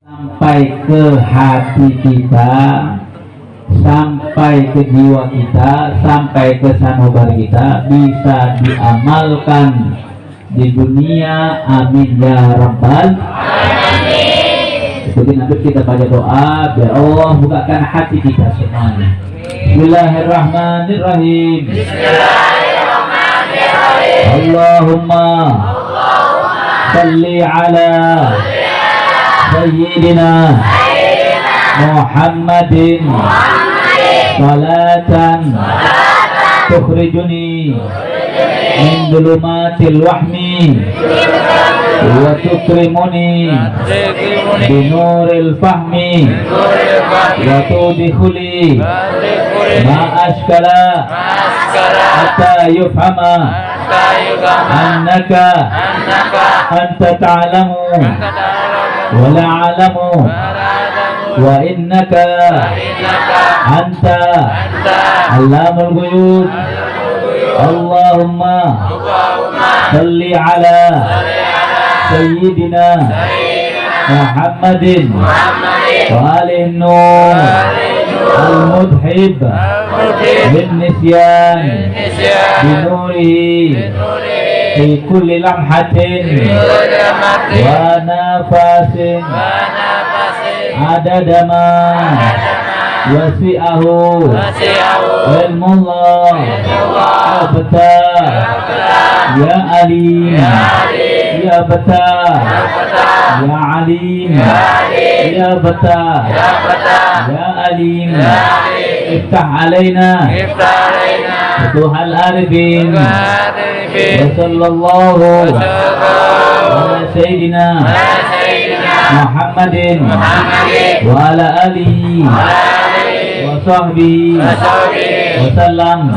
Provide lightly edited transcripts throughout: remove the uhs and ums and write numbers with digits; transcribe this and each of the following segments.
sampai ke hati kita, sampai ke jiwa kita, sampai ke sanubari kita, bisa diamalkan di dunia. Amin ya rabbal alamin. Jadi nanti kita baca doa biar Allah bukakan hati kita semuanya. Bismillahirrahmanirrahim. Allahumma salli ala Sayyidina Muhammadin salatan tukhrijuni min dhulumatil wahmi wa tukrimuni binuril fahmi wa tudkhuli ma ashkala hatta yufhama annaka anta ta'lamu wa la a'lamu wa innaka anta allamul ghuyub. Allahumma salli ala Sayyidina Muhammadin wa alihi nur al-mudhib bin nisyan binurihi fi kulli lamhatin wa nafasin adada ma wasi'ahu ilmullah abtar ya alim ya batar ya alim ya batar ya alim iftah alaina futuhal arifin wa sallallahu ala sayyidina Muhammadin wa ala alihi wa sahbihi wa sallam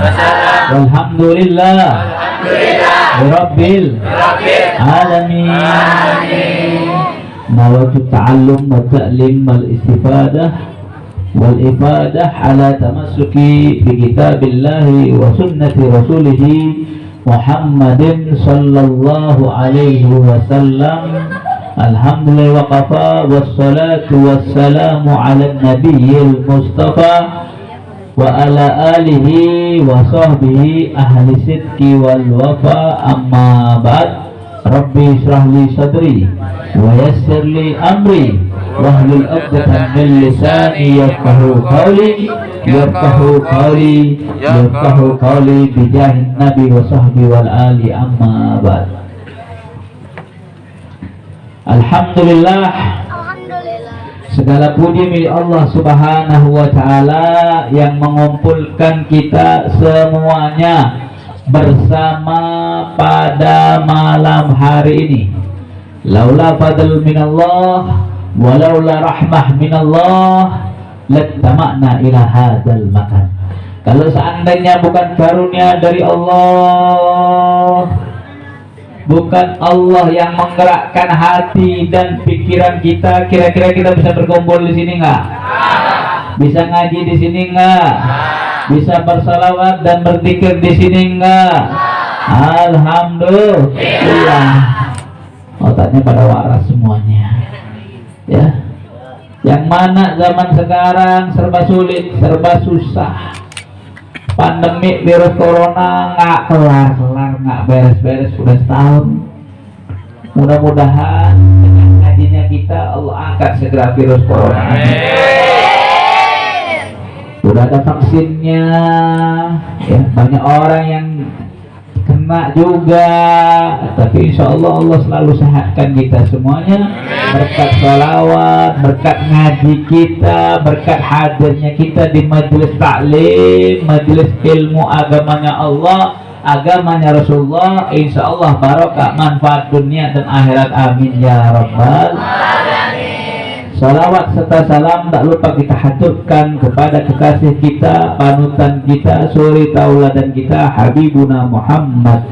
walhamdulillah rabbil alamin. Nawaitu ta'allum wa ta'lim wal istifadah wal ifadah ala tamassuki bi kitabillahi wa sunnati rasulih Muhammadin sallallahu alaihi wasallam. Alhamdulillah wa qafa wassalatu wassalamu ala nabiyil mustafa wa ala alihi wa sahbihi ahli sidqi wal wafa. Amma ba'd. Rabbi israh li sadri wa yassir li amri wahlul 'uqdatam min lisani yafqahu qawli bi jahin nabi wa sahbi wal ali. Amma ba'd. Alhamdulillah, segala puji milik Allah Subhanahu wa ta'ala yang mengumpulkan kita semuanya bersama pada malam hari ini. Laula fadl minallah walaula rahmah minallah lattama'na ila hadzal makan. Kalau seandainya bukan karunia dari Allah, bukan Allah yang menggerakkan hati dan pikiran kita, kira-kira kita bisa berkumpul di sini nggak? Bisa ngaji di sini nggak? Bisa bersalawat dan berzikir di sini nggak? Alhamdulillah. Otaknya pada waras semuanya. Ya. Yang mana zaman sekarang serba sulit, serba susah. Pandemi virus corona nggak kelar-kelar, nggak beres-beres, sudah setahun. Mudah-mudahan dengan ngajinya kita Allah angkat segera virus corona. Sudah ada vaksinnya, ya, banyak orang yang kena juga, tapi insya Allah Allah selalu sehatkan kita semuanya berkat sholawat, berkat ngaji kita, berkat hadirnya kita di majelis taklim, majelis ilmu agamanya Allah, agamanya Rasulullah. Insya Allah barokah, manfaat dunia dan akhirat. Amin ya rabbal alamin. Salawat serta salam tak lupa kita haturkan kepada kekasih kita, panutan kita, suri tauladan kita, Habibuna Muhammad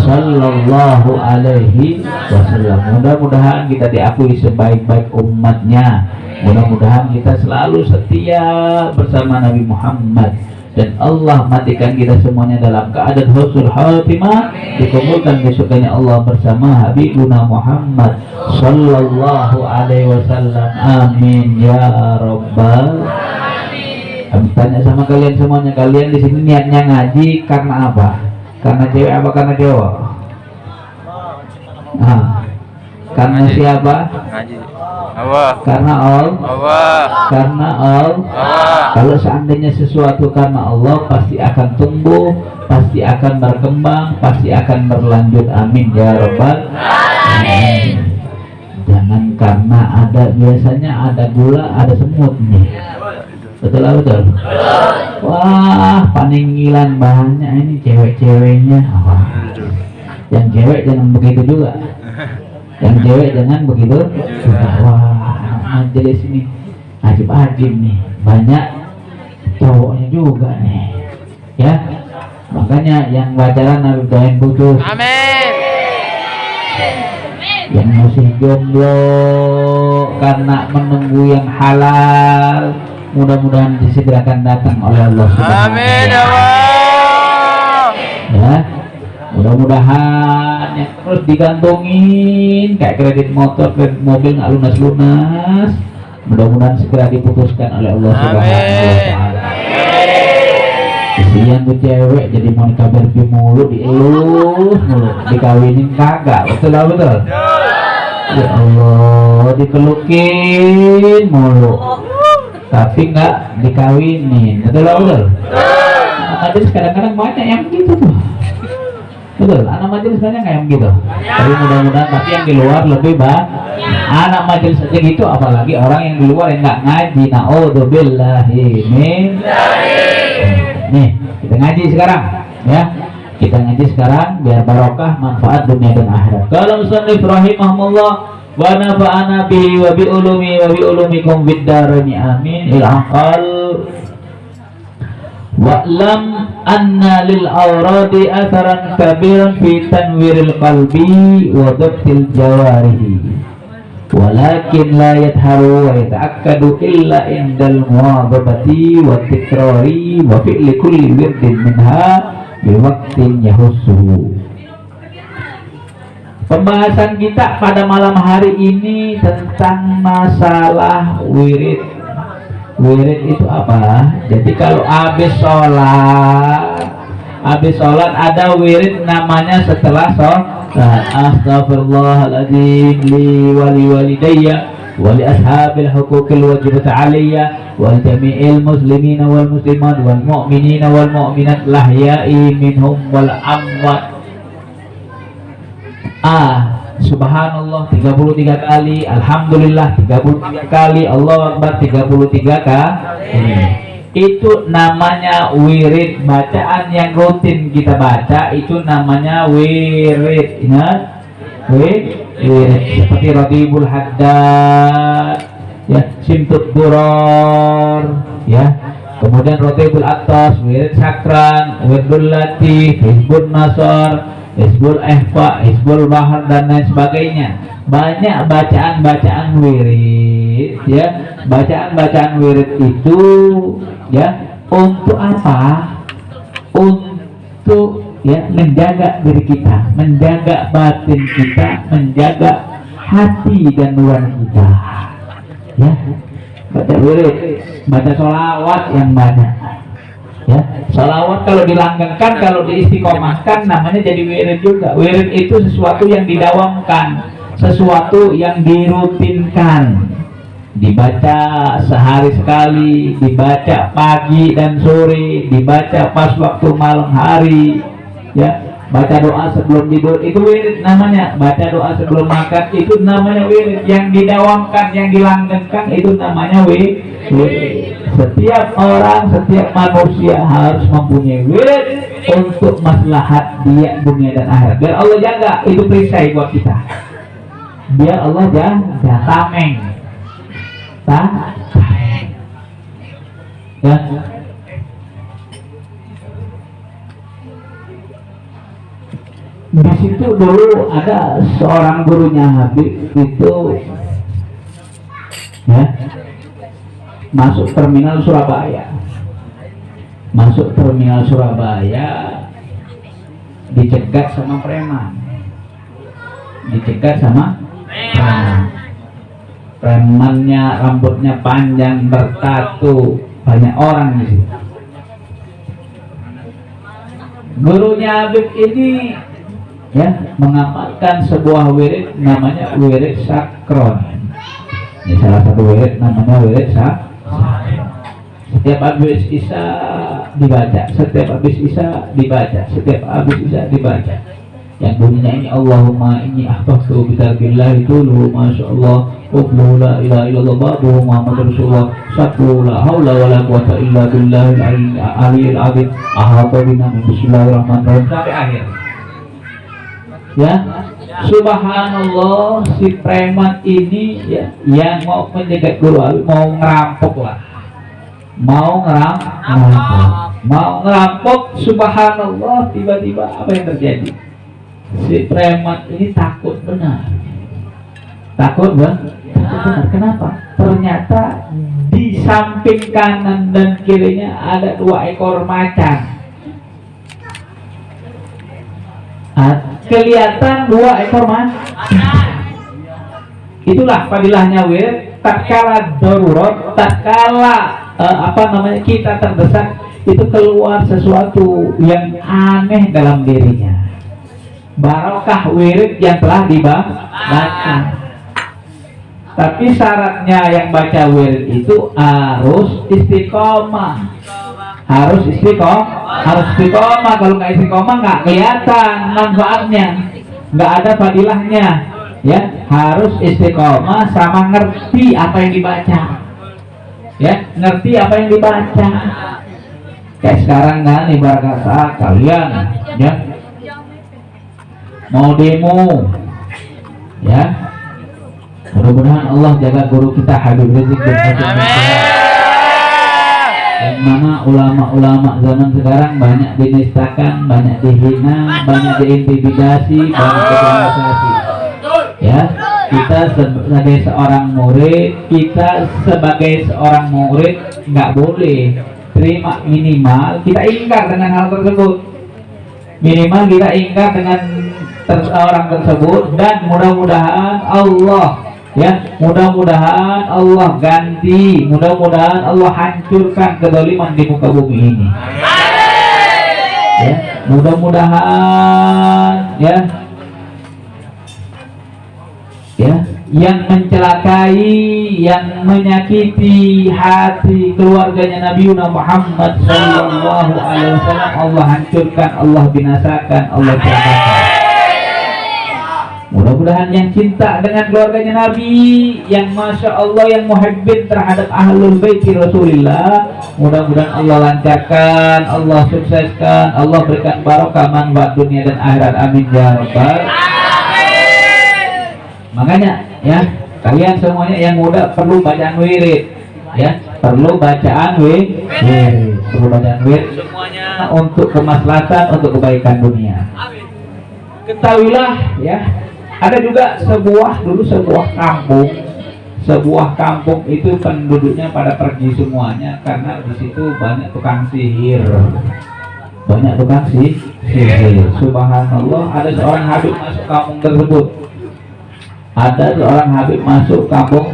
sallallahu alaihi wasallam. Mudah-mudahan kita diakui sebaik-baik umatnya. Mudah-mudahan kita selalu setia bersama Nabi Muhammad dan Allah matikan kita semuanya dalam keadaan husnul khatimah, dikumpulkan di surganya Allah bersama Habibuna Muhammad sallallahu alaihi wasallam. Amin ya rabbal alamin. Kami tanya sama kalian semuanya, kalian di sini niatnya ngaji karena apa? Karena cewek apa karena cowok? Karena siapa? Allah. Karena Allah. Karena Allah. Kalau seandainya sesuatu karena Allah, pasti akan tumbuh, pasti akan berkembang, pasti akan berlanjut. Amin ya rabbal alamin. Jangan karena biasanya ada gula, ada semut nih. Betul lah, betul. Wah, paninggilan banyak ini cewek-ceweknya. Yang cewek jangan begitu juga. Yang cewek jangan begitu. Wah, majelis ini ajib-ajib nih, banyak cowoknya juga nih, ya. Makanya yang pacaran harus doain putus. Amin. Yang masih jomblo karena menunggu yang halal, mudah-mudahan disegerakan datang oleh Allah Subhanahu wa Ta'ala. Amin ya Allah. Ya. Mudah-mudahan yang terus digantungin kayak kredit motor, kredit mobil nggak lunas-lunas, mudah-mudahan segera diputuskan oleh Allah Subhanahu wa Ta'ala. Kesian tuh cewek jadi mau kabar mulu, dielus mulu, dikawinin kagak, betul lah, betul. Ya Allah, dipelukin mulu, tapi nggak dikawinin, betul lah, betul. Ada kadang-kadang banyak yang gitu tuh. Betul, anak majelis banyak kayak begitu. Tapi mudah-mudahan, tapi yang di luar lebih banyak. Anak majelis saja gitu, apalagi orang yang di luar yang nggak ngaji. Na'udzubillahi min. Nih, kita ngaji sekarang, ya. Kita ngaji sekarang biar barokah, manfaat dunia dan akhirat. Kalau musannif rahimahullah wa nafa'ana bihi wa bi ulumi wa bi ulumikum fid darain amin. Il-aqal wa'lam anna lil awradi atharan kabiran fi tanwiril qalbi wa dhabtil jawarihi walakin la yadharu wa yata'akkadu illa indal muwadhabati wa tikrari wa fi'li kulli wirdin minha bi waqtin yahussuhu. Pembahasan kita pada malam hari ini tentang masalah wirid. Wirid itu apa? Jadi kalau habis sholat ada wirid namanya setelah sholat. Astaghfirullahaladzim li wali walidayya wali ashabil huquqil wajibat aliyya wal jami'il muslimina wal muslimat wal mu'minina wal mu'minat lahya'i minhum wal amwat. Subhanallah 33 kali, Alhamdulillah 33 kali, Allah Akbar 33 kali. Itu namanya wirid, bacaan yang rutin kita baca itu namanya wirid. Ingat? Wirid seperti Radibul Haddad, ya, Simtut Duror, ya. Kemudian Radibul Atas, wirid Sakran, wiridul Latif, Hizbun Nasar, Hizbul Ehfa, Hizbul Bahar dan lain sebagainya. Banyak bacaan-bacaan wirid, ya. Bacaan-bacaan wirid itu, ya, untuk apa? Untuk, ya, menjaga diri kita, menjaga batin kita, menjaga hati dan nurani kita. Ya. Baca wirid, baca sholawat yang banyak. Ya, salawat kalau dilanggengkan, kalau diistiqomahkan namanya jadi wirid juga. Wirid itu sesuatu yang didawamkan, sesuatu yang dirutinkan, dibaca sehari sekali, dibaca pagi dan sore, dibaca pas waktu malam hari, ya. Baca doa sebelum tidur itu wirid namanya. Baca doa sebelum makan itu namanya wirid. Yang didawamkan, yang dilanggengkan itu namanya wirid. Setiap orang, setiap manusia harus mempunyai wirid untuk maslahat dia dunia dan akhirat. Biar Allah jaga, itu perisai buat kita. Biar Allah jaga, tameng. Ya. Di situ dulu ada seorang gurunya Habib itu, ya, masuk terminal Surabaya. masuk terminal Surabaya dicegat sama preman, premannya rambutnya panjang bertato, banyak orang di situ. Gurunya Habib ini ya mengamalkan sebuah wirid namanya wirid sakron. Ini salah satu wirid namanya wirid sakron. Setiap habis Isya dibaca, setiap habis Isya dibaca, setiap habis Isya dibaca. Yang bunyinya ini Allahumma inni ahbabtu bitarbillah itu lu masyaallah qul la ilaha illallah babu Muhammad Rasulullah satu la haula wala quwata illa billahil aliyyil azim ahata bina bismillahirrahmanirrahim sampai akhir. Ya, subhanallah, si preman ini ya yang mau menjegat guru Habib, mau ngerampok lah. Mau ngerampok, subhanallah, tiba-tiba apa yang terjadi? Si preman ini takut benar. Takut benar. Kenapa? Ternyata di samping kanan dan kirinya ada 2 ekor macan. Kelihatan 2 ekor macan. Itulah fadilahnya wir. Tatkala darurat, tatkala kita terdesak, itu keluar sesuatu yang aneh dalam dirinya. Barokah wirid yang telah dibaca. Tapi syaratnya yang baca wirid itu harus istiqomah. Harus istiqomah. Kalau nggak istiqomah nggak kelihatan manfaatnya, nggak ada fadilahnya. Ya, harus istiqomah sama ngerti apa yang dibaca. Ya, ngerti apa yang dibaca. Kayak sekarang kan ibarat kata kalian ya mau demo ya, mudah-mudahan Allah jaga guru kita Habib Rizik bin Hashim, yang mana ulama-ulama zaman sekarang banyak dinistakan, banyak dihina, banyak diintimidasi, banyak dikriminalisasi. Ya, kita sebagai seorang murid nggak boleh terima, minimal kita ingkar dengan hal tersebut, minimal kita ingkar dengan orang tersebut, dan mudah-mudahan Allah ganti, mudah-mudahan Allah hancurkan kezaliman di muka bumi ini. Ya, mudah-mudahan yang mencelakai, yang menyakiti hati keluarganya Nabi Muhammad sallallahu alaihi wasallam, Allah hancurkan, Allah binasakan, Allah celakakan. Mudah-mudahan yang cinta dengan keluarganya Nabi, yang masya Allah, yang muhibbin terhadap ahlul baiti Rasulullah, mudah-mudahan Allah lancarkan, Allah sukseskan, Allah berikan barokah manfaat dunia dan akhirat, amin ya rabbal. Makanya ya, kalian semuanya yang muda perlu bacaan wirid ya, perlu bacaan wirid semuanya untuk kemaslahatan, untuk kebaikan dunia. Ketahuilah ya, ada juga sebuah kampung itu penduduknya pada pergi semuanya karena di situ banyak tukang sihir. Subhanallah, ada seorang habib masuk kampung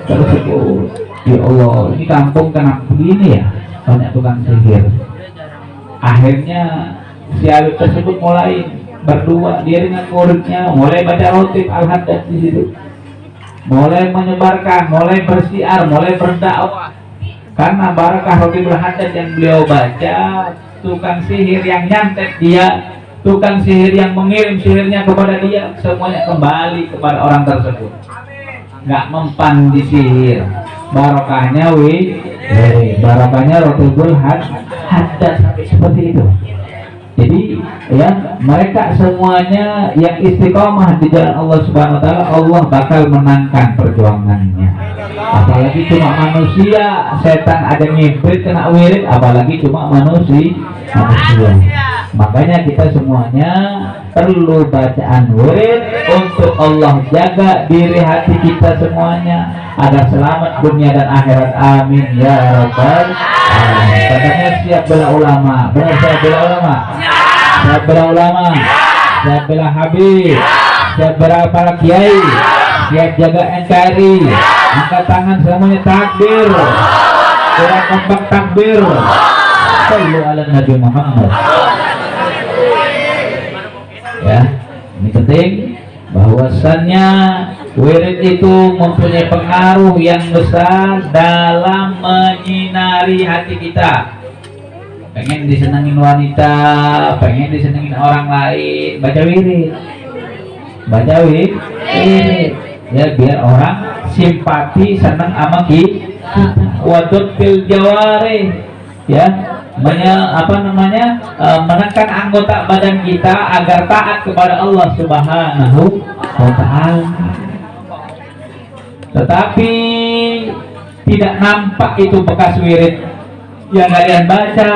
tersebut. Ya Allah, ini kampung kenapa begini ya, banyak tukang sihir. Akhirnya si habib tersebut mulai berdua, dia dengan muridnya mulai baca rotib al-haddad di situ, mulai menyebarkan, mulai bersiar, mulai berdakwah. Karena barakah rotib al-haddad yang beliau baca, tukang sihir yang nyantet dia, tukang sihir yang mengirim sihirnya kepada dia, semuanya kembali kepada orang tersebut. Nggak mempan di sihir. Barokahnya barokahnya rotibul haddad seperti itu. Jadi ya, mereka semuanya yang istiqomah di jalan Allah Subhanahu wa taala, Allah bakal menangkan perjuangannya. Apalagi cuma manusia, setan ada ngibrit kena wirid, apalagi cuma manusia. Makanya kita semuanya perlu bacaan wirid untuk Allah jaga diri hati kita semuanya agar selamat dunia dan akhirat. Amin ya rabbal alamin. Katanya siap bela ulama, benar siap bela ulama, siap bela ulama, siap bela habib, siap bela para kiai, siap jaga NKRI. Angkat tangan semuanya, takbir, kurang kompak takbir. Sallu ala Nabi Muhammad. Ya, ini penting bahwasannya wirid itu mempunyai pengaruh yang besar dalam menyinari hati kita. Pengen disenengin wanita, pengen disenengin orang lain, baca wirid, baca wirid, ya biar orang simpati, senang sama kita. Wadud fil jawari, ya, menekan anggota badan kita agar taat kepada Allah Subhanahu wa ta'ala. Tetapi tidak nampak itu bekas wirid yang kalian baca,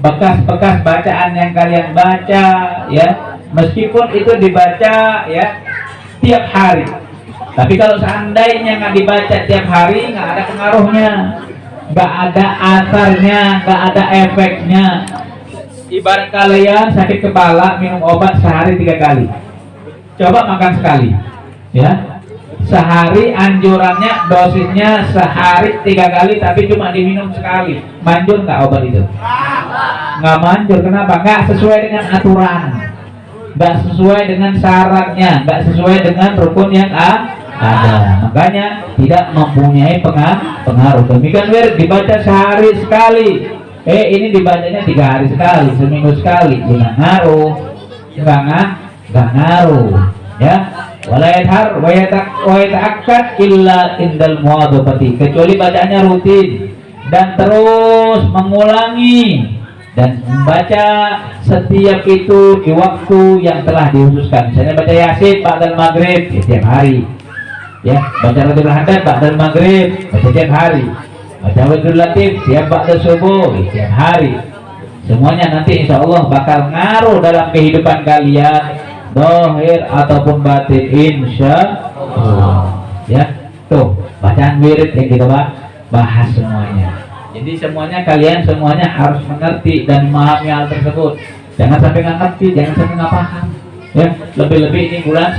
bekas-bekas bacaan yang kalian baca, ya, meskipun itu dibaca ya tiap hari. Tapi kalau seandainya nggak dibaca tiap hari, nggak ada pengaruhnya, nggak ada asarnya, nggak ada efeknya. Ibarat kalian sakit kepala minum obat sehari 3 kali, coba makan sekali, ya, sehari anjurannya dosisnya sehari 3 kali, tapi cuma diminum sekali, manjur nggak obat itu? Nggak manjur. Kenapa? Nggak sesuai dengan aturan, nggak sesuai dengan syaratnya, nggak sesuai dengan rukun yang ada. Makanya tidak mempunyai pengaruh. Demikian wirid dibaca sehari sekali, ini dibacanya 3 hari sekali, seminggu sekali, nggak ngaruh, nggak ngaruh, ya. Walayat wayata'akkad illa indal muwadhabati, kecuali bacaannya rutin dan terus mengulangi dan membaca setiap itu di waktu yang telah dikhususkan. Misalnya baca Yasin ba'dal maghrib ya, tiap hari, ya, baca Radul Hadad ba'dal maghrib baca tiap hari, baca Wadul Latif tiap ba'dal subuh ya, tiap hari. Semuanya nanti insya Allah bakal ngaruh dalam kehidupan kalian, zahir ataupun batin, insya Allah. Ya, tuh bacaan wirid yang kita bahas semuanya. Jadi semuanya kalian semuanya harus mengerti dan memahami hal tersebut. Jangan sampai nggak ngerti, jangan sampai nggak paham. Ya, lebih-lebih ini bulan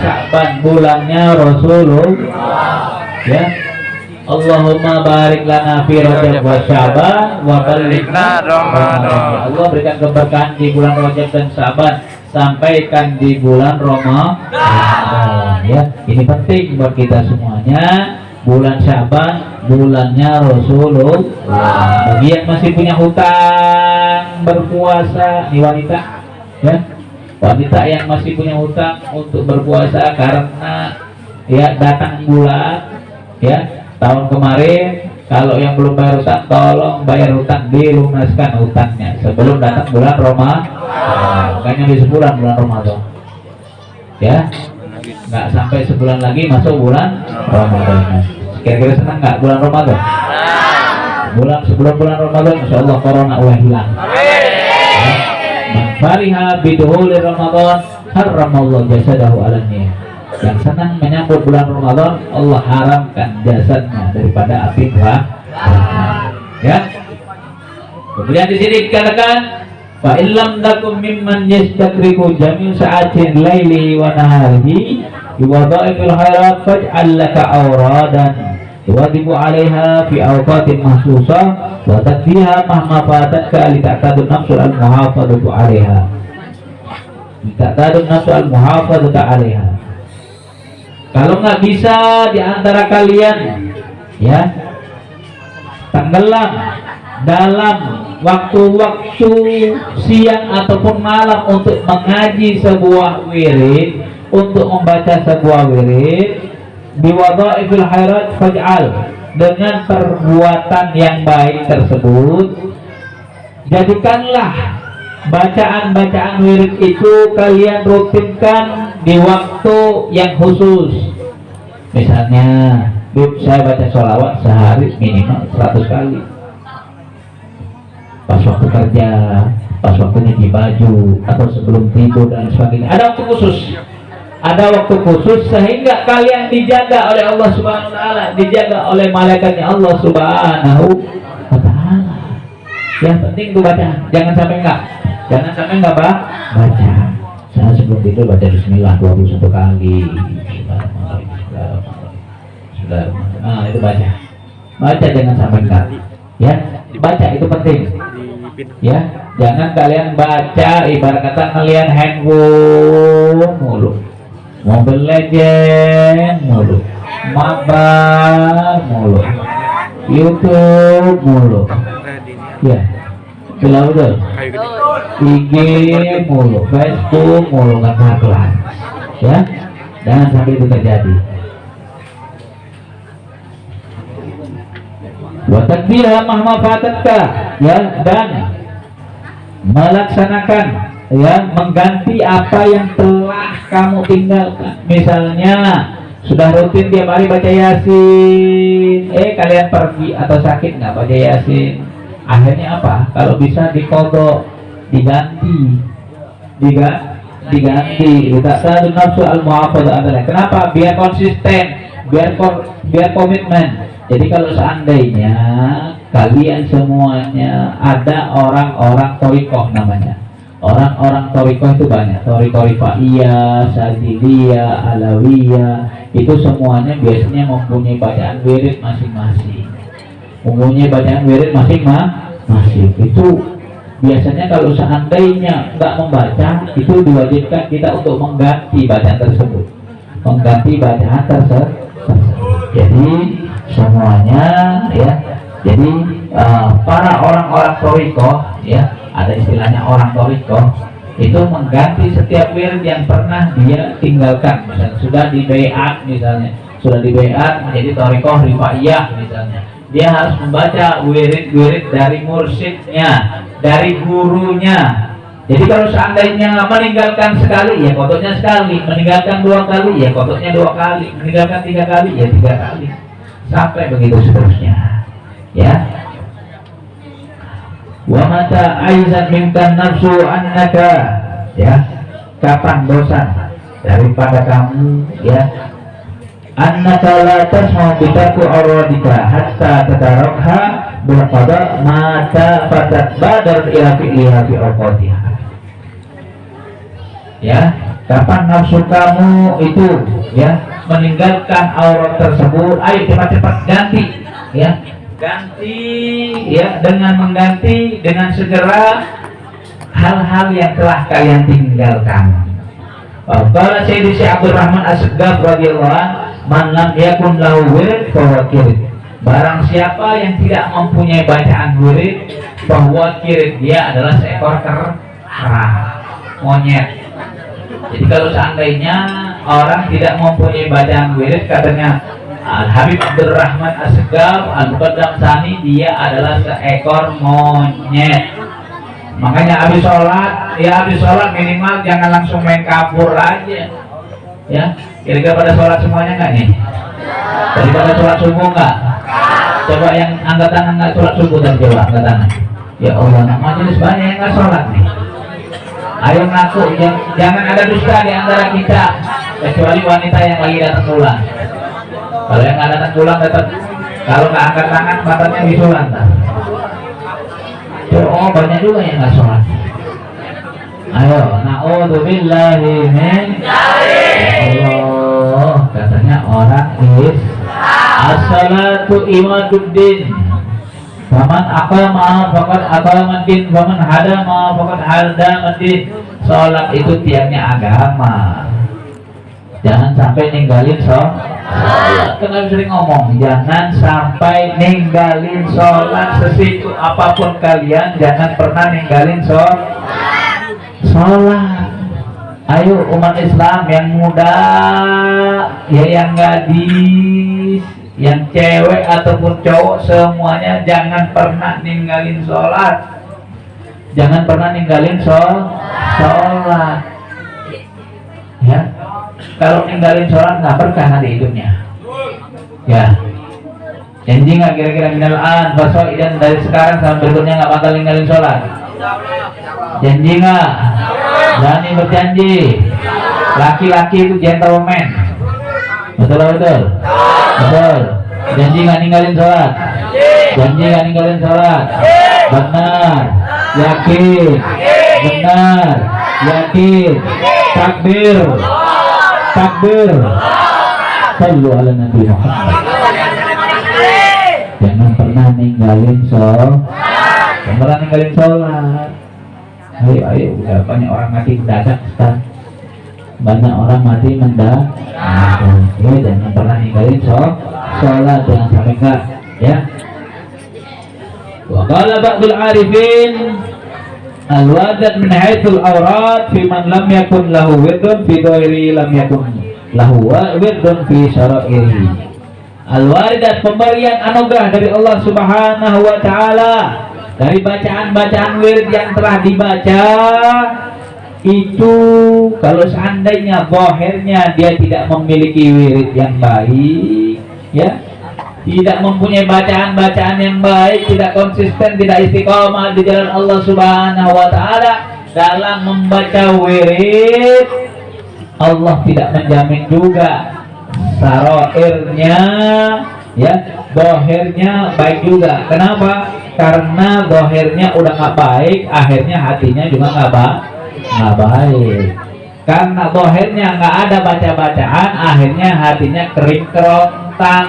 Sya'ban, bulannya Rasulullah. Ya, Allahumma barik lana fi Rajab wa Sya'ban wa balighna Ramadan. Allah berikan keberkahan di bulan Rajab dan Sya'ban, sampaikan di bulan Ramadan. Ya, ini penting buat kita semuanya. Bulan Sya'ban bulannya Rasulullah. Bagi yang masih punya hutang berpuasa, ini wanita, ya, wanita yang masih punya hutang untuk berpuasa karena ya datang bulan, ya, tahun kemarin, kalau yang belum bayar hutang tolong bayar hutang, dilunaskan hutangnya sebelum datang bulan Ramadan. Makanya di sebulan bulan Ramadan, ya, nggak sampai sebulan lagi masuk bulan Ramadan. Kira-kira senang nggak bulan Ramadan? Sebelum bulan Ramadan, insya Allah corona udah hilang. Man fariha biduhuli Ramadan haramallahu jasadahu alanya. Yang senang menyambut bulan Ramadan, Allah haramkan jasadnya daripada api neraka. Ya. Kemudian di sini dikatakan, fa illam takum mimman yastakriku jami' sa'atin laili wa naharihi yuwadha'ifil khairat faj'al laka awradan yuwadhibu 'alaiha fi awqatin mahsusah wa takfiha mahma fatatka li ta'tadu nafsul al-muhafadatu 'alaiha, Kalau nggak bisa di antara kalian, ya, tenggelam dalam waktu-waktu siang ataupun malam untuk mengaji sebuah wirid, untuk membaca sebuah wirid, biwadha'ifil khairat faj'al, dengan perbuatan yang baik tersebut, jadikanlah bacaan-bacaan wirid itu kalian rutinkan di waktu yang khusus. Misalnya, saya baca sholawat sehari minimal 100 kali. Pas waktu kerja, pas waktu nyuci baju atau sebelum tidur dan sebagainya. Ada waktu khusus. Ada waktu khusus sehingga kalian dijaga oleh Allah Subhanahu wa taala, dijaga oleh malaikatnya Allah Subhanahu wa taala. Yang penting itu baca, jangan sampai enggak baca. Saya sebelum tidur baca bismillah 21 kali. Sudah. Nah, itu baca. Baca jangan sampai enggak. Ya, baca itu penting. Ya, jangan kalian baca ibarat kata kalian handphone mulu. Mobile Legend mulu, mabar mulu, YouTube mulu, ya, betul, IG mulu, Facebook mulu, nggak kelar, ya, jangan sampai itu terjadi. Watakbiha mahmafatatka, ya, dan melaksanakan, ya, mengganti apa yang telah kamu tinggalkan. Misalnya sudah rutin tiap hari baca Yasin, kalian pergi atau sakit nggak baca Yasin, akhirnya apa? Kalau bisa dikodok, diganti. Tak sadu nafsu al-mu'afadah. Kenapa? Biar konsisten, biar komitmen. Jadi kalau seandainya kalian semuanya ada orang-orang torikoh namanya. Orang-orang torikoh itu banyak. Torikoh Rifaiyah, Sadiliyah, Alawiyah, itu semuanya biasanya mempunyai bacaan wirid masing-masing. Itu biasanya kalau seandainya nggak membaca, itu diwajibkan kita untuk mengganti bacaan tersebut. Jadi semuanya, ya. Jadi para orang-orang torikoh, ya, ada istilahnya orang torikoh itu mengganti setiap wirid yang pernah dia tinggalkan. Misalnya sudah di bayat menjadi torikoh Rifaiyah misalnya, dia harus membaca wirid-wirid dari mursyidnya, dari gurunya. Jadi kalau seandainya meninggalkan sekali, ya kodoknya sekali, meninggalkan 2 kali, ya kodoknya 2 kali, meninggalkan 3 kali, ya 3 kali, sampai begitu seterusnya, ya. Wa mata aizat minkan nafsu annaka, ya, kapan bosan daripada kamu, ya, annaka la tasma'u bitarku awradika hatta tatarakha berqada mata fatat badar ila fi'liha fi awqatiha. Ya, kapan nafsu kamu itu, ya, meninggalkan aurat tersebut, ayo cepat-cepat ganti, ya. Dengan mengganti dengan segera hal-hal yang telah kalian tinggalkan. Qala Sayyidi Syekh Abdurrahman As-Segaf radhiyallahu anhu, man lam yakun lahu wirid fahuwa kirid. Barang siapa yang tidak mempunyai bacaan wirid, fahuwa kirid, dia adalah seekor kera, monyet. Jadi kalau seandainya orang tidak mempunyai bacaan wirid, katanya Habib Abdurrahman As-Segaf Al-Muqaddam Sani, dia adalah seekor monyet. Makanya habis sholat minimal jangan langsung main kabur aja, ya. Kira-kira pada sholat semuanya nggak nih? Daripada sholat subuh nggak? Coba yang angkat tangan nggak sholat subuh dan coba angkat tangan. Ya Allah, majelis banyak yang nggak sholat nih. Ayo ngaku, jangan ada dusta di antara kita, kecuali wanita yang lagi datang pulang. Kalau yang nggak datang pulang, kalau nggak angkat tangan, matanya bisulan. Oh, banyak juga yang nggak sholat. Ayo, na'udzubillahi min Allah. Katanya orang as-salatu imaduddin. Faman aqama faqad aqamaddin, faman hadama faqad hadamaddin. Sholat itu tiangnya agama. Jangan sampai ninggalin sholat. Kenapa sering ngomong? Jangan sampai ninggalin sholat. Sesibuk apapun kalian, jangan pernah ninggalin sholat. Ayo umat Islam yang muda, ya, yang gadis, yang cewek ataupun cowok, semuanya jangan pernah ninggalin sholat. Jangan pernah ninggalin sholat. Ya. Kalau ninggalin sholat nggak berkah nanti hidupnya, ya. Janji nggak kira-kira minal an dan dari sekarang sampai berikutnya nggak bakal ninggalin sholat? Janji nggak? Berani berjanji. Laki-laki itu gentleman. Betul betul. Betul. Janji nggak ninggalin sholat? Janji nggak ninggalin sholat? Benar. Yakin. Benar. Yakin. Takbir. Takbir. Sallu ala Nabi Muhammad. Jangan pernah ninggalin sholat. Jangan pernah ninggalin sholat. Ayo, ayo, udah banyak orang mati mendadak, Ustaz. Banyak orang mati mendadak. Ya, jangan pernah ninggalin sholat, jangan sampai enggak, ya. Wa qala ba'dul arifin al-wadat min haitsul awrat fi man lam yakun lahu wirdun fi dhairi lam yakun lahu wirdun fi syara'ihi. Al-waridat, pemberian anugerah dari Allah Subhanahu wa taala dari bacaan-bacaan wirid yang telah dibaca itu, kalau seandainya zahirnya dia tidak memiliki wirid yang baik, ya, tidak mempunyai bacaan-bacaan yang baik, tidak konsisten, tidak istiqomah di jalan Allah Subhanahu wa taala dalam membaca wirid, Allah tidak menjamin juga sarairnya, ya, zahirnya baik juga. Kenapa? Karena zahirnya udah nggak baik, akhirnya hatinya juga nggak baik. Karena zahirnya nggak ada baca-bacaan, akhirnya hatinya kering kerontang.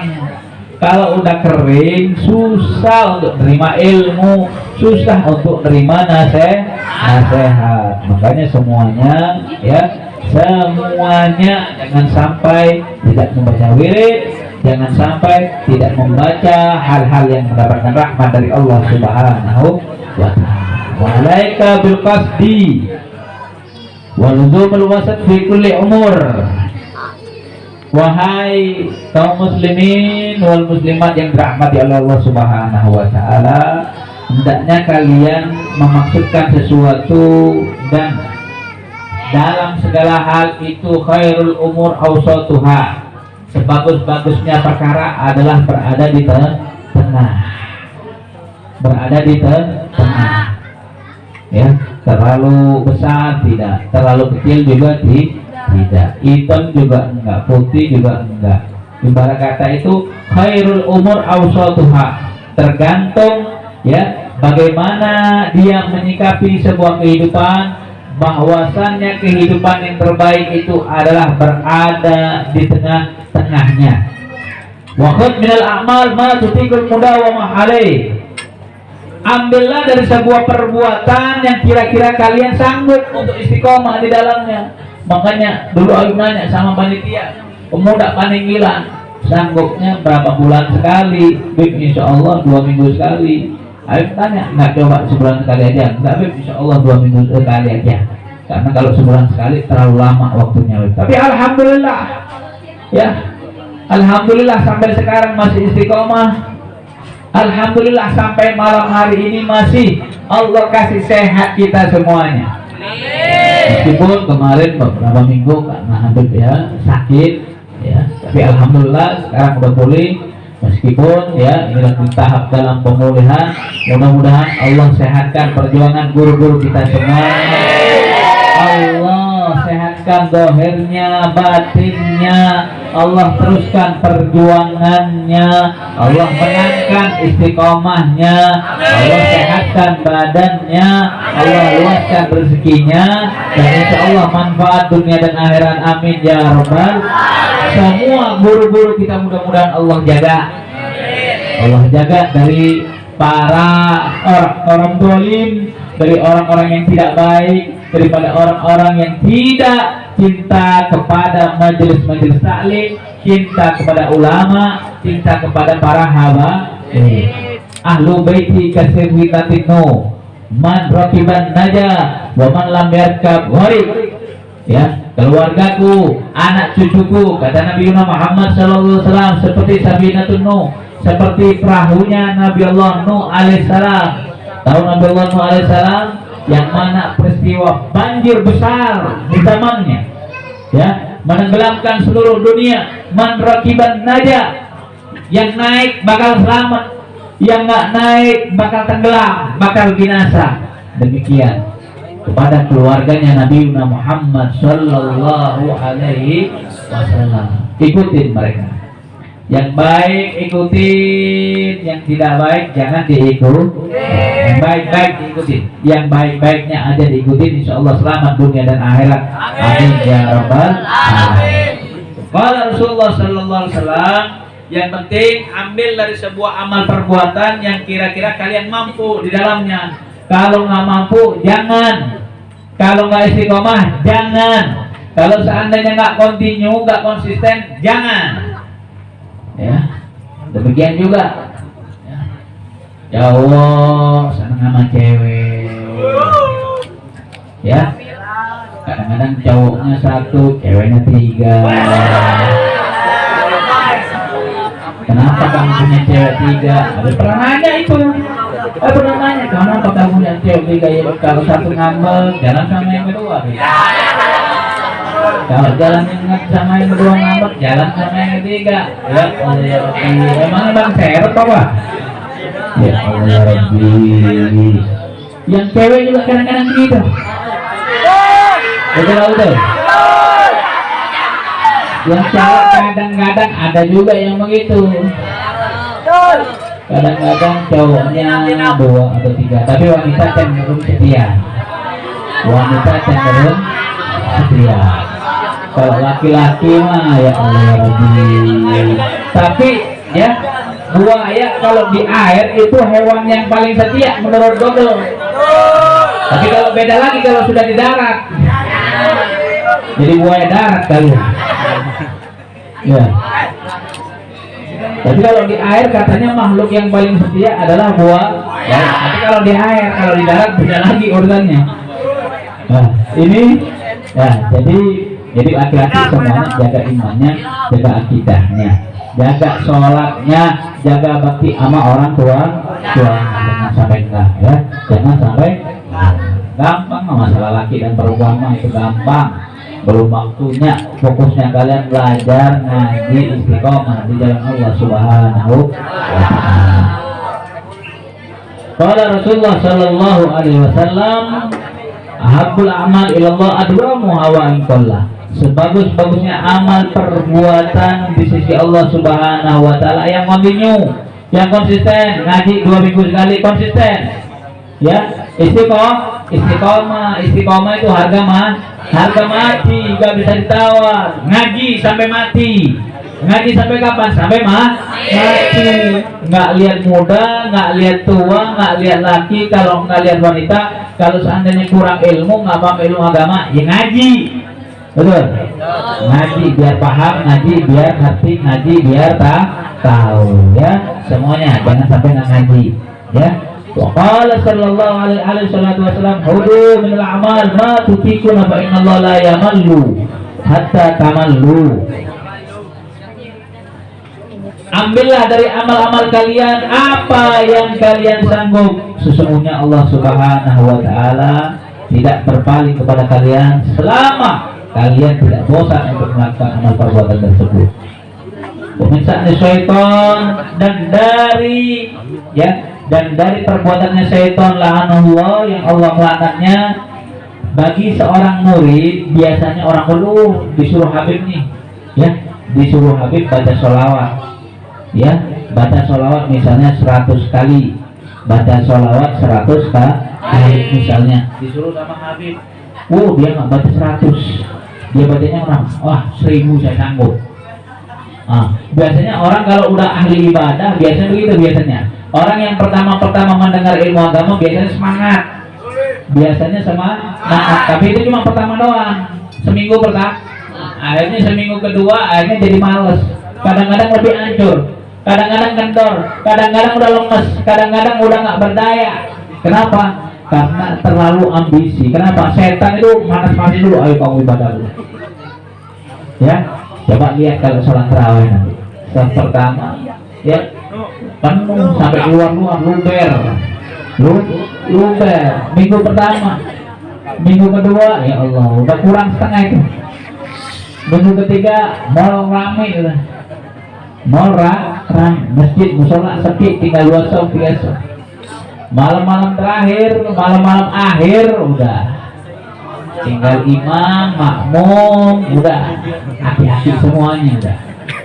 Kalau udah kering, susah untuk menerima ilmu, susah untuk menerima nasihat. Makanya semuanya, ya, semuanya jangan sampai tidak membaca wirid, jangan sampai tidak membaca hal-hal yang mendapatkan rahmat dari Allah Subhanahu wa ta'ala. Wa alaika bil qasdi wa luzumul wasat fi kulli umur. Wahai kaum muslimin wal muslimat yang dirahmati oleh Allah Subhanahu wa ta'ala, hendaknya kalian memaksudkan sesuatu dan dalam segala hal itu khairul umur awsatuha, sebagus-bagusnya perkara adalah berada di tengah. Berada di tengah. Ya, terlalu besar tidak, terlalu kecil juga tidak, hitam juga enggak, putih juga enggak. Ibarat kata itu khairul umur awsatuha, tergantung, ya, bagaimana dia menyikapi sebuah kehidupan, bahwasannya kehidupan yang terbaik itu adalah berada di tengah-tengahnya. Wa khudh minal a'mal ma tutiqul mudawamah alaih. Ambillah dari sebuah perbuatan yang kira-kira kalian sanggup untuk istiqomah di dalamnya. Makanya dulu aku nanya sama panitia, pemuda Paninggilan, sanggupnya berapa bulan sekali? Bib, insya Allah 2 minggu sekali. Ayo tanya, nggak coba sebulan sekali aja? Nggak, Bib, insya Allah 2 minggu sekali aja. Karena kalau sebulan sekali terlalu lama waktunya, Bib. Tapi alhamdulillah, ya, alhamdulillah sampai sekarang masih istiqomah. Alhamdulillah sampai malam hari ini masih Allah kasih sehat kita semuanya. Meskipun kemarin beberapa minggu karena Habib, ya, sakit, ya, tapi alhamdulillah sekarang udah pulih. Meskipun, ya, ini lagi tahap dalam pemulihan, mudah-mudahan Allah sehatkan perjuangan guru-guru kita semuanya. Allah sehatkan zahirnya, batinnya, Allah teruskan perjuangannya, Allah menangkan istiqomahnya, Allah sehatkan badannya, Allah luaskan rezekinya, dan insya Allah manfaat dunia dan akhirat, amin ya rabbal. Semua guru-guru kita mudah-mudahan Allah jaga, Allah jaga dari para orang dolim, dari orang-orang yang tidak baik, daripada orang-orang yang tidak cinta kepada majelis-majelis taklim, cinta kepada ulama, cinta kepada para haba. Ahlu baiti kasirwitatinu man rakiban naja wa man lam yarkab gharib. Ya, keluargaku, anak cucuku, kata Nabi Muhammad SAW, seperti Sabinatun Nuh, seperti perahunya Nabi Allah Nuh alaihissalam. Tahu Nabi Allah Nuh alaihissalam, yang mana peristiwa banjir besar di zamannya, ya, menenggelamkan seluruh dunia. Man rakiban naja, yang naik bakal selamat, yang nggak naik bakal tenggelam, bakal binasa. demikian kepada keluarganya Nabi Muhammad Sallallahu Alaihi Wasallam. Ikutin mereka. Yang baik ikutin, yang tidak baik jangan diikuti. Yang baik-baik diikutin, yang baik-baiknya aja diikutin, insya Allah selamat dunia dan akhirat. Amin ya rabbal alamin. Kalau Rasulullah Sallallahu Alaihi Wasallam, yang penting ambil dari sebuah amal perbuatan yang kira-kira kalian mampu di dalamnya. Kalau nggak mampu, jangan. Kalau nggak istiqomah, jangan. Kalau seandainya nggak continue, nggak konsisten, jangan. Ya, demikian juga. Ya Allah, senang sama cewek. Ya, kadang-kadang cowoknya 1, ceweknya 3. Kenapa kamu punya cewek 3? Ada pernah nanya itu. Pernah nanya, kenapa kamu punya cewek 3? Ya, kalau 1 ngambek, jalan sama yang kedua. Kalau jalan yang sama yang kedua ngambek, jalan sama yang ketiga. Ya Allah ya Rabbi. Emang bang seret apa? Ya Allah ya Rabbi. Yang cewek juga kadang-kadang gitu. Betul. Yang cewek kadang-kadang ada juga yang begitu. Kadang-kadang cowoknya 2 atau 3, tapi wanita cenderung setia. Wanita cenderung setia. Kalau laki-laki mah ya Allah ya Rabbi. Tapi ya, buaya kalau di air itu hewan yang paling setia menurut Google. Tapi kalau beda lagi kalau sudah di darat. Jadi buaya darat kali. Ya. Tapi kalau di air katanya makhluk yang paling setia adalah buaya. Ya. Tapi kalau di air, kalau di darat beda lagi urusannya. Nah, ini ya jadi laki-laki semuanya jaga imannya, jaga akidahnya, jaga sholatnya, jaga bakti sama orang tua. Jangan sampai enggak ya, jangan sampai gampang. Masalah laki dan perempuan mah itu gampang, belum waktunya. Fokusnya kalian belajar, ngaji, istiqomah di jalan Allah Subhanahu wa ta'ala. Qala Rasulullah Sallallahu Alaihi Wasallam, ahabbul amal ilallah adwamu hawa inqallah. Sebagus-bagusnya amal perbuatan di sisi Allah Subhanahu wa ta'ala yang continue, yang konsisten. Ngaji 2 minggu sekali konsisten. Ya, istiqomah itu harga mati, gak bisa ditawar. Ngaji sampai mati. Ngaji sampai kapan? Sampai mati. Nggak lihat muda, nggak lihat tua, nggak lihat laki, kalau nggak lihat wanita. Kalau seandainya kurang ilmu, nggak paham ilmu agama, ya ngaji. Betul. Ngaji biar paham, ngaji biar ngerti, ngaji biar tahu. Ya, semuanya jangan sampai nggak ngaji. Ya. Wa qala sallallahu alaihi wasallam, "Hudu minal a'mal ma tutikuna fa innallaha la yamallu hatta tamallu." Ambillah dari amal-amal kalian apa yang kalian sanggup. Sesungguhnya Allah Subhanahu wa ta'ala tidak berpaling kepada kalian selama kalian tidak bosan untuk melakukan amal perbuatan tersebut. Pemirsa syaitan dan dari perbuatannya syaitan la'anullah, yang Allah melaknatnya. Bagi seorang murid biasanya orang dulu disuruh Habib nih, ya, disuruh Habib baca sholawat. Ya, baca sholawat misalnya 100 kali, baca sholawat 100 kali misalnya, disuruh sama Habib. Dia nggak baca 100, dia bacanya orang, 1000 saya sanggup. Biasanya orang kalau udah ahli ibadah biasanya begitu. Biasanya orang yang pertama mendengar ilmu agama biasanya semangat, tapi itu cuma pertama doang, seminggu pertama. Akhirnya seminggu kedua akhirnya jadi males, kadang-kadang lebih hancur, kadang-kadang kendor, kadang-kadang udah lemes, kadang-kadang udah nggak berdaya. Kenapa? Karena terlalu ambisi. Kenapa? Setan itu manas-manasin dulu, ayo kamu ibadah dulu. Ya, coba lihat kalau sholat tarawih nanti. Sholat pertama, ya, penuh sampai keluar luber. Minggu pertama, minggu kedua, ya Allah, udah kurang setengah itu. Minggu ketiga, mal rame udah. Mal rame, masjid musola sepi, tinggal 2 sof, 3 sof. malam-malam terakhir, malam-malam akhir udah tinggal imam, makmum, udah hati-hati semuanya udah.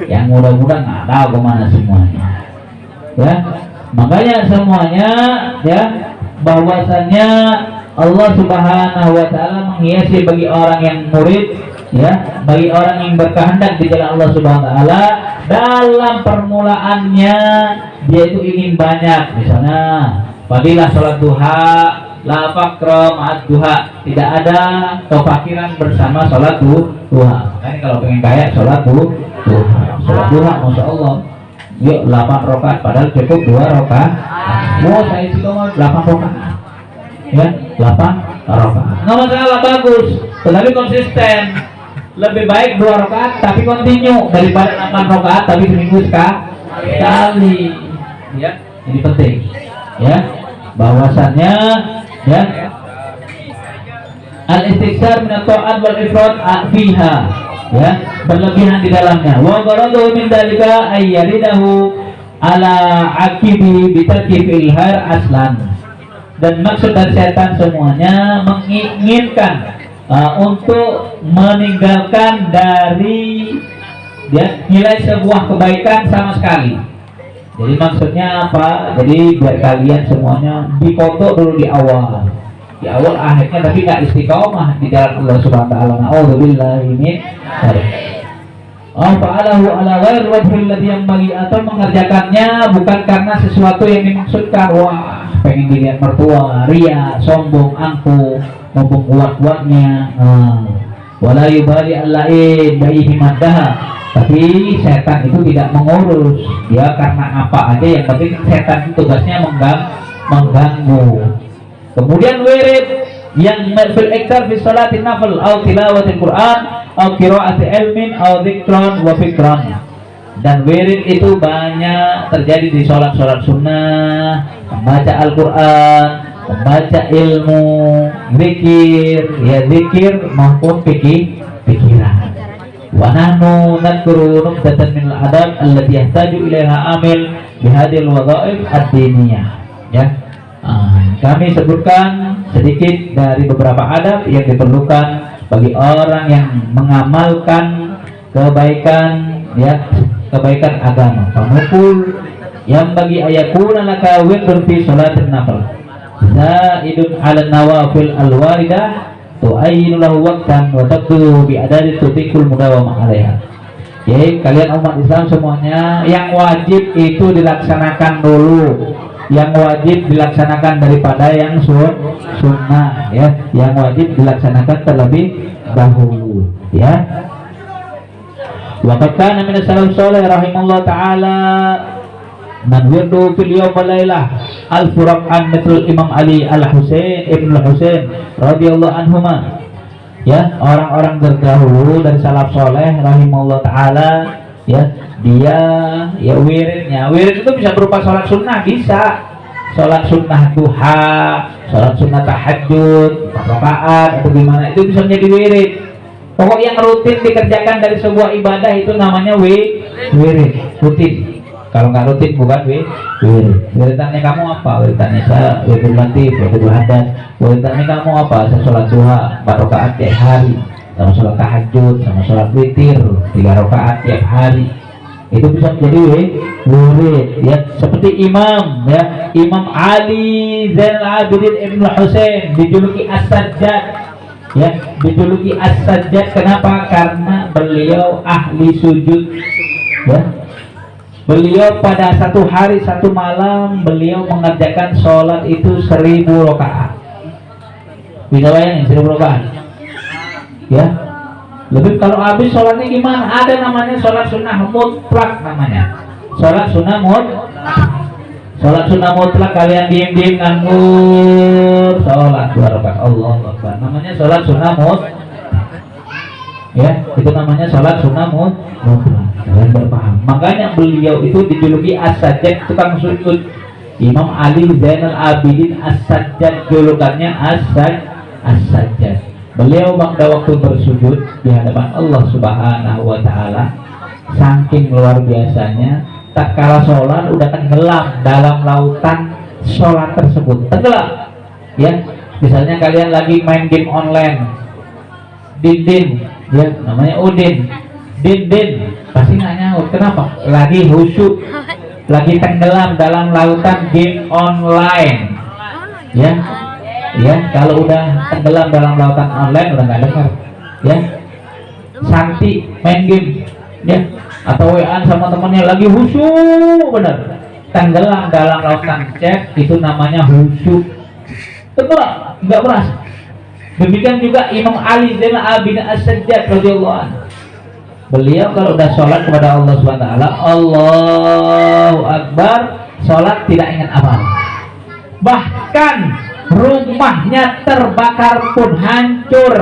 Yang muda-muda nggak tahu kemana semuanya. Ya, makanya semuanya ya bahwasannya Allah Subhanahu wa taala menghiasi bagi orang yang murid, ya, bagi orang yang berkehendak di jalan Allah Subhanahu wa taala, dalam permulaannya dia itu ingin banyak, misalnya fadilah salat duha, la faqra ma'ad duha, tidak ada kefakiran bersama salat duha. Makanya kalau pengen kaya salat duha, salat duha masya Allah yuk 8 rakaat padahal cukup 2 rakaat. Mau saya sih mau 8 rakaat, ya 8 rakaat nggak masalah, bagus, tetapi konsisten. Lebih baik 2 rakaat tapi continue daripada 8 rakaat tapi seminggu sekali. Ya, ini penting. Ya, bahwasannya ya al-istiksar min at-ta'at wal ifrat fiha, ya, berlebihan di dalamnya. Wa qaradu min dalika ayyaridahu ala akibi bitarkifil har aslan. Dan maksud dari setan semuanya menginginkan untuk meninggalkan dari ya, nilai sebuah kebaikan sama sekali. Jadi maksudnya apa? Jadi biar kalian semuanya dikotok dulu di awal akhirnya, tapi nggak istiqomah di jalan Allah Subhanahu wa taala. Nauzubillahi min dzalik. Fa'alahu ala ghairi wajhil ladzi yanbaghi, atau mengerjakannya bukan karena sesuatu yang dimaksudkan. Wah, pengen dilihat mertua, ria, sombong, angkuh, mumpung kuat-kuatnya. Wala yubali allain baihi maddaha, tapi setan itu tidak mengurus dia karena apa aja, yang penting setan itu tugasnya mengganggu. Kemudian wirid yang fil iktar fi salatin nafil atau tilawatil Quran atau qiraati ilmin atau dzikran wa fikran. Dan wirid itu banyak terjadi di sholat-sholat sunnah, membaca Al-Quran, membaca ilmu, zikir, ya zikir maupun pikiran. Wa nahnu nadhkuru nuqtatan min al-adab allati yahtaju ilaiha amil bihadhil wadha'if ad-diniyah. Ya. Kami sebutkan sedikit dari beberapa adab yang diperlukan bagi orang yang mengamalkan kebaikan, ya, kebaikan agama. Pamukul yang bagi ayakuna laka wirdun fi sholatin nafil zaidun ala nawafil al-waridah tu'ayyinu lahu waqtan wa tabdu bi adadi tutikul mudawamah alaiha. Jadi kalian umat Islam semuanya, yang wajib itu dilaksanakan dulu, yang wajib dilaksanakan daripada yang sunnah, ya, yang wajib dilaksanakan terlebih dahulu, ya. Wa qad kana min as-salaf salih rahimahullah taala man wirdu fil yawm wal lailah al-furqan mithl Imam Ali al-Husain ibn al-Husain radhiyallahu anhuma. Ya, orang-orang terdahulu dari salaf soleh rahimahullah taala, ya, dia ya wirid itu bisa berupa sholat sunnah, bisa sholat sunnah duha, sholat sunnah tahajud 4 rakaat atau gimana, itu bisa menjadi wirid. Pokok yang rutin dikerjakan dari sebuah ibadah itu namanya wirid, rutin. Kalau nggak rutin bukan wirid. Wiridannya kamu apa? Wiridannya saya wirid latif, wirid hadas. Wiridannya kamu apa? Saya sholat duha 4 rakaat tiap hari, sama sholat tahajud, sama sholat witir 3 rakaat tiap hari. Itu bisa menjadi wirid, ya. Seperti Imam Ali Zainal Abidin Ibn Husain dijuluki As-Sajjad, ya, dijuluki As-Sajjad. Kenapa? Karena beliau ahli sujud, ya. Beliau pada satu hari satu malam beliau mengerjakan sholat itu 1000 rakaat. Bisa bayangin 1000 rakaat, ya. Lebih kalau habis sholatnya gimana? Ada namanya sholat sunnah mutlak, namanya sholat sunnah mutlak. Kalian diem nganggur sholat 2 rakaat, Allahu Akbar, namanya sholat sunnah mutlak, ya. Itu namanya sholat sunnah mutlak. Kalian berpaham. Makanya beliau itu dijuluki As-Sajjad, tukang sujud. Imam Ali Zainal Abidin As-Sajjad, julukannya As-Sajjad. Beliau pada waktu bersujud di hadapan Allah Subhanahu wa taala, saking luar biasanya, tak kala sholat udah tenggelam dalam lautan sholat tersebut tenggelam. Ya, misalnya kalian lagi main game online, Din, ya namanya Udin, Din, pasti nggak nyaut. Kenapa? Lagi khusyuk, lagi tenggelam dalam lautan game online. Ya, kalau udah tenggelam dalam lautan online udah nggak dengar. Ya, Santi main game, ya, atau WA sama temannya lagi khusyuk bener, tenggelam dalam lautan chat, itu namanya khusyuk, tenggelam, nggak berasa. Demikian juga Imam Ali Zainal Abidin As-Sajjad radhiyallahu anhu. Beliau kalau udah sholat kepada Allah Subhanahu wa taala, Allahu Akbar, sholat tidak ingat apa-apa. Bahkan rumahnya terbakar pun hancur.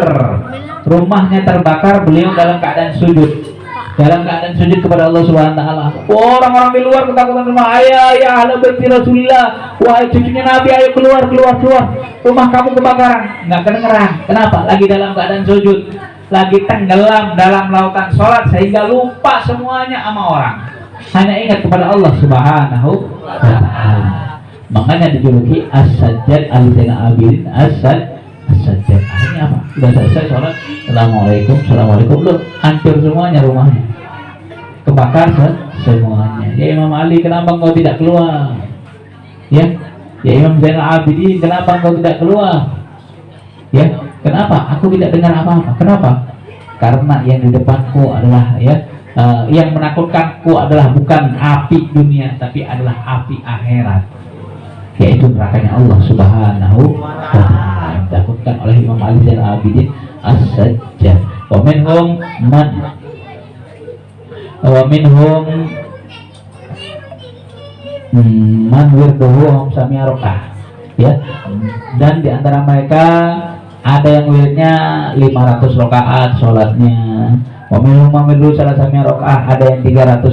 Rumahnya terbakar, beliau dalam keadaan sujud. Dalam keadaan sujud kepada Allah Subhanahu wa taala. Orang-orang di luar ketakutan semua. Ayah, ya ahla baiti Rasulillah, wahai cucunya Nabi, ayo keluar. Rumah kamu kebakaran. Enggak kedengeran. Kenapa? Lagi dalam keadaan sujud. Lagi tenggelam dalam lautan sholat sehingga lupa semuanya sama orang. Hanya ingat kepada Allah Subhanahu wa taala. Makanya dijuluki As-Sajjad Al-Zainal Abidin As-Sajjad. Akhirnya apa? Sudah selesai sholat, Assalamualaikum, loh, hancur semuanya rumahnya, kebakar semuanya. Ya Imam Ali, kenapa engkau tidak keluar? Ya Imam Zainal Abidin, kenapa engkau tidak keluar? Ya, kenapa? Aku tidak dengar apa-apa. Kenapa? Karena yang di depanku adalah yang menakutkanku adalah bukan api dunia, tapi adalah api akhirat, yaitu nerakanya Allah Subhanahu wa taala. Ditakutkan oleh Imam Ali Zainal Abidin As-Sajjad. Wa minhum man wirduhu sami'a rokah. Ya, dan di antara mereka ada yang wiridnya 500 rakaat sholatnya. Wa minhum man wirduhu sami'a rokah, ada yang 300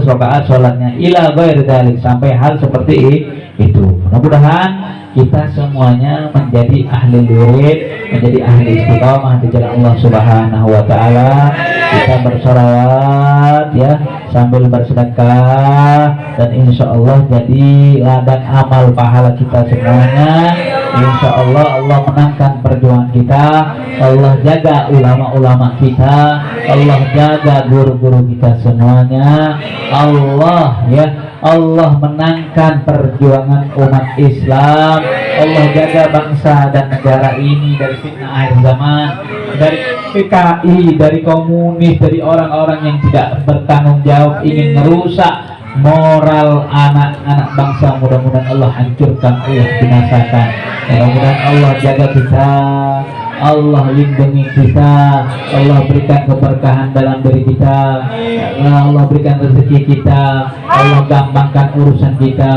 rakaat sholatnya. Ila ghairi dzalik, sampai hal seperti itu. Mudah-mudahan kita semuanya menjadi ahli wirid, menjadi ahli istiqamah di jalan Allah Subhanahu wa taala. Kita bersolawat ya sambil bersedekah, dan insya Allah jadi ladang amal pahala kita semuanya. Insya Allah Allah menangkan perjuangan kita, Allah jaga ulama-ulama kita, Allah jaga guru-guru kita semuanya. Allah menangkan perjuangan umat Islam. Allah jaga bangsa dan negara ini dari fitnah akhir zaman, dari PKI, dari komunis, dari orang-orang yang tidak bertanggung jawab ingin merusak moral anak-anak bangsa. Mudah-mudahan Allah hancurkan, Allah binasakan. Mudah-mudahan Allah jaga kita, Allah lindungi kita, Allah berikan keberkahan dalam diri kita, Allah berikan rezeki kita, Allah gampangkan urusan kita,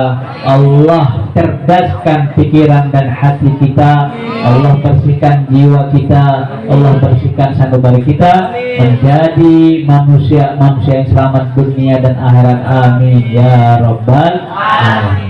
Allah cerdaskan pikiran dan hati kita, Allah bersihkan jiwa kita, Allah bersihkan sanubari kita menjadi manusia yang selamat dunia dan akhirat. Amin ya rabbal alamin.